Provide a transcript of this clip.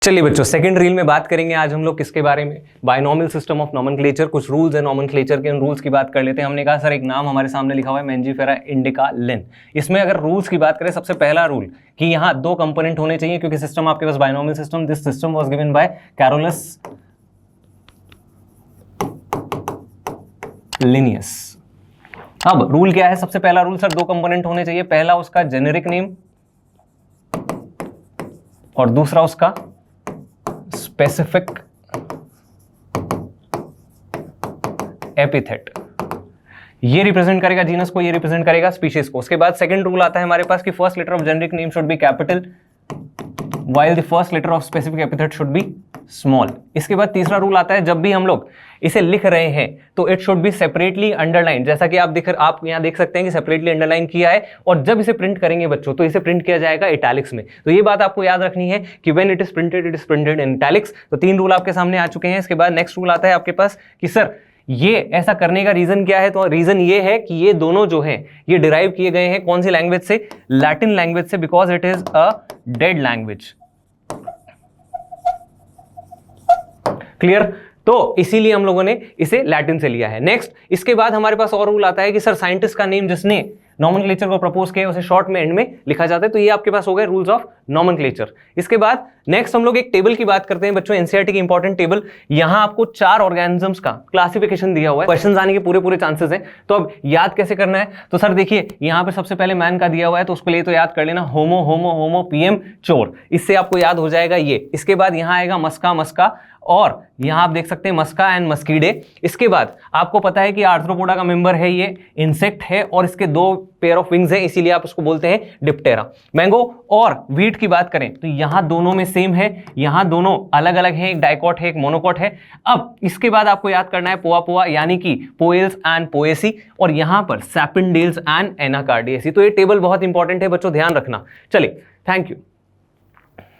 चलिए बच्चों, second reel में बात करेंगे आज हम लोग किसके बारे में, बायनॉमियल सिस्टम ऑफ नोमेनक्लेचर। कुछ रूल्स है नोमेनक्लेचर के, उन रूल्स की बात कर लेते हैं। हमने कहा सर एक नाम हमारे सामने लिखा हुआ है मैंजीफेरा इंडिका लिन। इसमें अगर रूल्स की बात करें, सबसे पहला रूल कि यहाँ दो कंपोनेंट होने चाहिए क्योंकि सिस्टम आपके पास binomial system, this system was given by Carolus Linnaeus. अब रूल क्या है, सबसे पहला रूल सर दो कंपोनेंट होने चाहिए, पहला उसका जेनेरिक नेम और दूसरा उसका स्पेसिफिक एपिथेट। ये रिप्रेजेंट करेगा जीनस को, ये रिप्रेजेंट करेगा स्पीशीज को। उसके बाद सेकंड रूल आता है हमारे पास कि first letter of generic name should be capital while the first letter of specific epithet should be small। इसके बाद तीसरा रूल आता है, जब भी हम लोग इसे लिख रहे हैं तो it should be separately underline. जैसा कि आप यहां देख सकते हैं कि सेपरेटली अंडरलाइन किया है, और जब इसे प्रिंट करेंगे बच्चों तो इसे प्रिंट किया जाएगा इटैलिक्स में। तो ये बात आपको याद रखनी है कि when it is printed in italics. तो तीन रूल आपके सामने आ चुके हैं। इसके बाद नेक्स्ट रूल आता है आपके पास कि सर ये ऐसा करने का रीजन क्या है। तो रीजन ये है कि ये दोनों जो हैं ये डिराइव किए गए हैं कौन सी लैंग्वेज से, लैटिन लैंग्वेज से, because it is a dead language. Clear? तो इसीलिए हम लोगों ने इसे लैटिन से लिया है। नेक्स्ट, इसके बाद हमारे पास और रूल आता है कि सर साइंटिस्ट का नेम जिसने नोमेनक्लेचर को प्रपोज किया उसे शॉर्ट में एंड में लिखा जाता है। तो ये आपके पास हो गए रूल्स ऑफ नोमेनक्लेचर। इसके बाद नेक्स्ट हम लोग एक टेबल की बात करते हैं बच्चों, एनसीईआरटी की इंपॉर्टेंट टेबल। यहां आपको 4 ऑर्गेनिजम्स का क्लासिफिकेशन दिया हुआ है, क्वेश्चंस आने के पूरे चांसेस हैं। तो अब याद कैसे करना है, तो सर देखिए यहां पर सबसे पहले मैन का दिया हुआ है, तो उसके लिए तो याद कर लेना होमो होमो होमो पीएम चोर, इससे आपको याद हो जाएगा ये। इसके बाद यहां आएगा मस्का मस्का, और यहां आप देख सकते हैं मस्का एंड मस्कीडे। इसके बाद आपको पता है कि आर्थ्रोपोडा का मेंबर है, ये इंसेक्ट है और इसके 2 पेयर ऑफ विंग्स हैं, इसीलिए आप उसको बोलते हैं डिप्टेरा। मैंगो और व्हीट की बात करें तो यहां दोनों में सेम है, यहां दोनों अलग अलग हैं, एक डाइकॉट है एक मोनोकॉट है। अब इसके बाद आपको याद करना है पोआ पोआ यानी कि पोएल्स एंड पोएसी, और यहां पर सैपिनडेल्स एंड एनाकार्डियेसी। तो ये टेबल बहुत इंपॉर्टेंट है बच्चों, ध्यान रखना। चलिए, थैंक यू।